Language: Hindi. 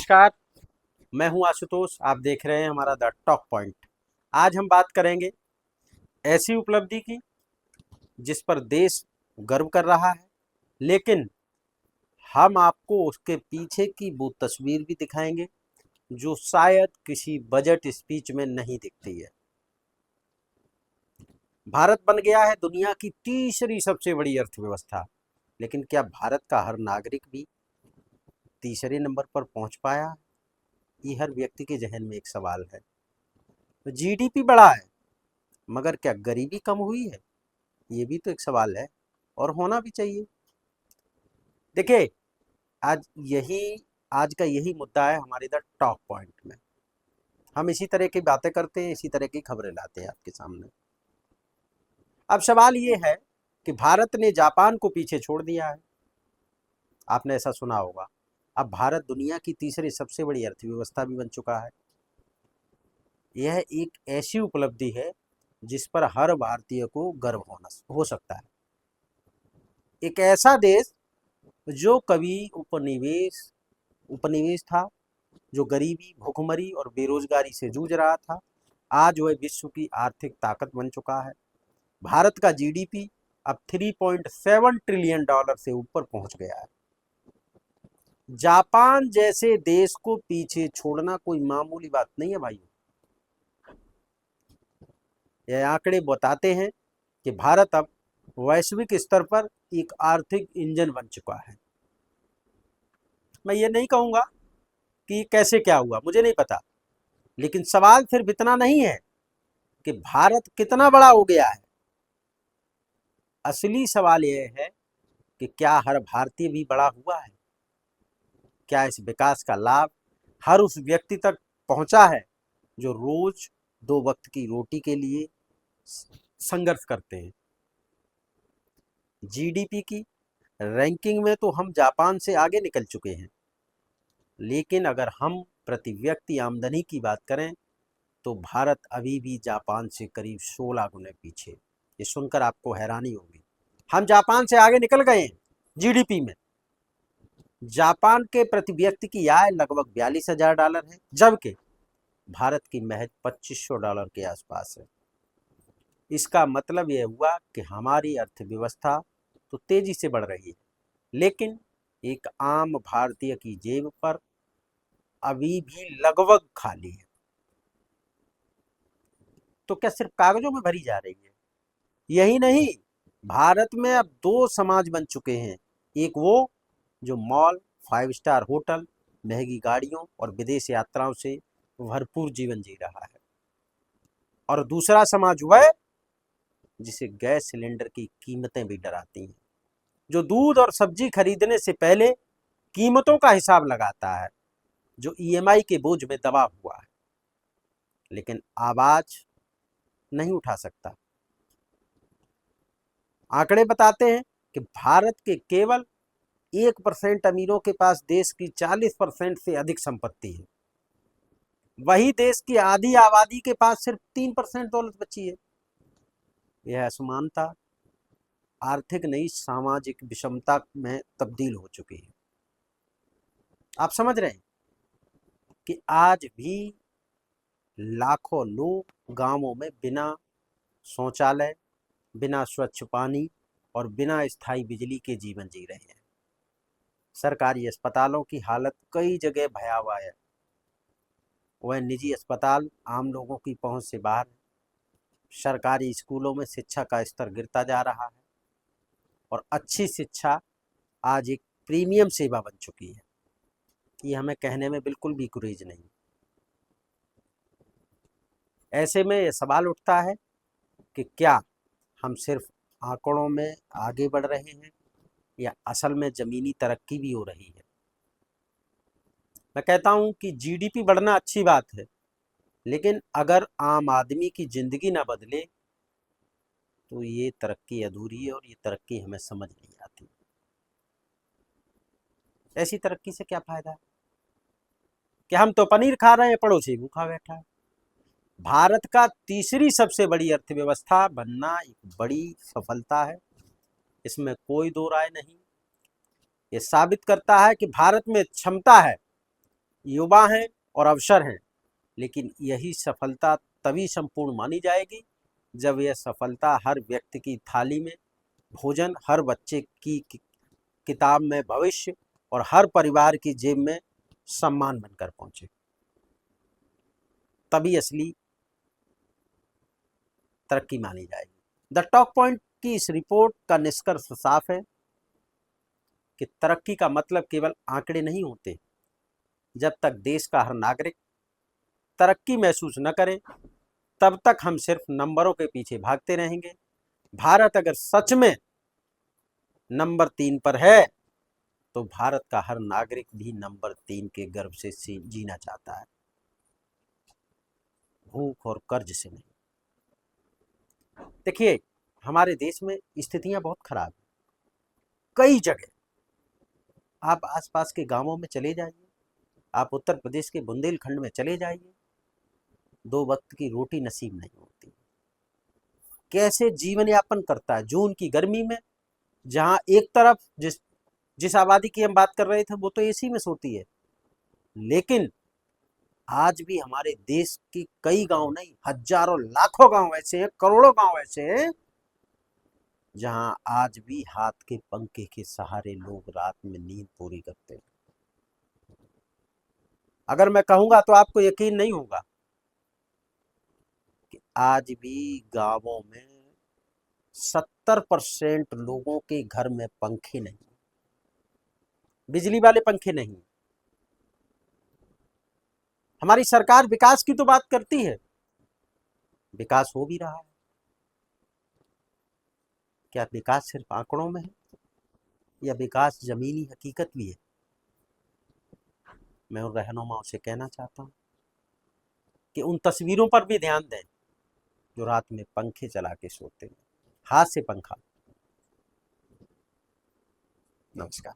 नमस्कार। मैं हूं आशुतोष। आप देख रहे हैं हमारा द टॉक पॉइंट। आज हम बात करेंगे ऐसी उपलब्धि की जिस पर देश गर्व कर रहा है, लेकिन हम आपको उसके पीछे की वो तस्वीर भी दिखाएंगे जो शायद किसी बजट स्पीच में नहीं दिखती है। भारत बन गया है दुनिया की तीसरी सबसे बड़ी अर्थव्यवस्था, लेकिन क्या भारत का हर नागरिक भी तीसरे नंबर पर पहुंच पाया? ये हर व्यक्ति के जहन में एक सवाल है। तो जीडीपी बढ़ा है, मगर क्या गरीबी कम हुई है? ये भी तो एक सवाल है, और होना भी चाहिए। देखिए, आज यही आज का यही मुद्दा है हमारे इधर टॉक पॉइंट में। हम इसी तरह की बातें करते हैं, इसी तरह की खबरें लाते हैं आपके सामने। अब सवाल ये है कि भारत ने जापान को पीछे छोड़ दिया है। आपने ऐसा सुना होगा। अब भारत दुनिया की तीसरी सबसे बड़ी अर्थव्यवस्था भी बन चुका है। यह एक ऐसी उपलब्धि है जिस पर हर भारतीय को गर्व होना हो सकता है। एक ऐसा देश जो कभी उपनिवेश था, जो गरीबी, भुखमरी और बेरोजगारी से जूझ रहा था, आज वह विश्व की आर्थिक ताकत बन चुका है। भारत का जीडीपी अब 3.7 ट्रिलियन डॉलर से ऊपर पहुंच गया है। जापान जैसे देश को पीछे छोड़ना कोई मामूली बात नहीं है भाई। यह आंकड़े बताते हैं कि भारत अब वैश्विक स्तर पर एक आर्थिक इंजन बन चुका है। मैं ये नहीं कहूंगा कि कैसे क्या हुआ, मुझे नहीं पता, लेकिन सवाल सिर्फ इतना नहीं है कि भारत कितना बड़ा हो गया है। असली सवाल यह है कि क्या हर भारतीय भी बड़ा हुआ है? क्या इस विकास का लाभ हर उस व्यक्ति तक पहुंचा है जो रोज दो वक्त की रोटी के लिए संघर्ष करते हैं? जीडीपी की रैंकिंग में तो हम जापान से आगे निकल चुके हैं, लेकिन अगर हम प्रति व्यक्ति आमदनी की बात करें तो भारत अभी भी जापान से करीब 16 गुने पीछे। ये सुनकर आपको हैरानी होगी। हम जापान से आगे निकल गए हैं जीडीपी में। जापान के प्रति व्यक्ति की आय लगभग $42,000 है, जबकि भारत की महज $2,500 के आसपास है। इसका मतलब यह हुआ कि हमारी अर्थव्यवस्था तो तेजी से बढ़ रही है, लेकिन एक आम भारतीय की जेब पर अभी भी लगभग खाली है। तो क्या सिर्फ कागजों में भरी जा रही है? यही नहीं, भारत में अब दो समाज बन चुके हैं। एक वो जो मॉल, 5 स्टार होटल, महंगी गाड़ियों और विदेश यात्राओं से भरपूर जीवन जी रहा है, और दूसरा समाज वह जिसे गैस सिलेंडर की कीमतें भी डराती हैं, जो दूध और सब्जी खरीदने से पहले कीमतों का हिसाब लगाता है, जो ईएमआई के बोझ में दबा हुआ है, लेकिन आवाज नहीं उठा सकता। आंकड़े बताते हैं कि भारत के केवल 1% अमीरों के पास देश की 40% से अधिक संपत्ति है। वही देश की आधी आबादी के पास सिर्फ 3% दौलत बची है। यह असमानता आर्थिक नहीं, सामाजिक विषमता में तब्दील हो चुकी है। आप समझ रहे हैं कि आज भी लाखों लोग गांवों में बिना शौचालय, बिना स्वच्छ पानी और बिना स्थायी बिजली के जीवन जी रहे हैं। सरकारी अस्पतालों की हालत कई जगह भयावह है। वह निजी अस्पताल आम लोगों की पहुंच से बाहर है। सरकारी स्कूलों में शिक्षा का स्तर गिरता जा रहा है, और अच्छी शिक्षा आज एक प्रीमियम सेवा बन चुकी है। ये हमें कहने में बिल्कुल भी गुरेज नहीं। ऐसे में यह सवाल उठता है कि क्या हम सिर्फ आंकड़ों में आगे बढ़ रहे हैं, या असल में जमीनी तरक्की भी हो रही है? मैं कहता हूं कि जीडीपी बढ़ना अच्छी बात है, लेकिन अगर आम आदमी की जिंदगी ना बदले तो ये तरक्की अधूरी है, और ये तरक्की हमें समझ नहीं आती। ऐसी तरक्की से क्या फायदा है कि हम तो पनीर खा रहे हैं, पड़ोसी भूखा बैठा है। भारत का तीसरी सबसे बड़ी अर्थव्यवस्था बनना एक बड़ी सफलता है, इसमें कोई दो राय नहीं। ये साबित करता है कि भारत में क्षमता है युवा हैं और अवसर हैं, लेकिन यही सफलता तभी संपूर्ण मानी जाएगी जब यह सफलता हर व्यक्ति की थाली में भोजन, हर बच्चे की किताब में भविष्य और हर परिवार की जेब में सम्मान बनकर पहुंचे। तभी असली तरक्की मानी जाएगी। द टॉक पॉइंट की इस रिपोर्ट का निष्कर्ष साफ है कि तरक्की का मतलब केवल आंकड़े नहीं होते। जब तक देश का हर नागरिक तरक्की महसूस न करे, तब तक हम सिर्फ नंबरों के पीछे भागते रहेंगे। भारत अगर सच में नंबर 3 पर है, तो भारत का हर नागरिक भी नंबर 3 के गर्व से जीना चाहता है, भूख और कर्ज से नहीं। देखिए, हमारे देश में स्थितियां बहुत खराब हैं। कई जगह आप आसपास के गांवों में चले जाइए, आप उत्तर प्रदेश के बुंदेलखंड में चले जाइए, 2 वक्त की रोटी नसीब नहीं होती। कैसे जीवन यापन करता है जून की गर्मी में, जहां एक तरफ जिस आबादी की हम बात कर रहे थे वो तो एसी में सोती है, लेकिन आज भी हमारे देश के कई गांव नहीं, हजारों लाखों गांव ऐसे हैं, करोड़ों गांव ऐसे हैं, जहां आज भी हाथ के पंखे के सहारे लोग रात में नींद पूरी करते हैं। अगर मैं कहूंगा तो आपको यकीन नहीं होगा कि आज भी गांवों में 70% लोगों के घर में पंखे नहीं, बिजली वाले पंखे नहीं। हमारी सरकार विकास की तो बात करती है, विकास हो भी रहा है। क्या विकास सिर्फ आंकड़ों में है, या विकास जमीनी हकीकत भी है? मैं उन रहनुमाओं से कहना चाहता हूं कि उन तस्वीरों पर भी ध्यान दें जो रात में पंखे चला के सोते हैं, हाथ से पंखा। नमस्कार।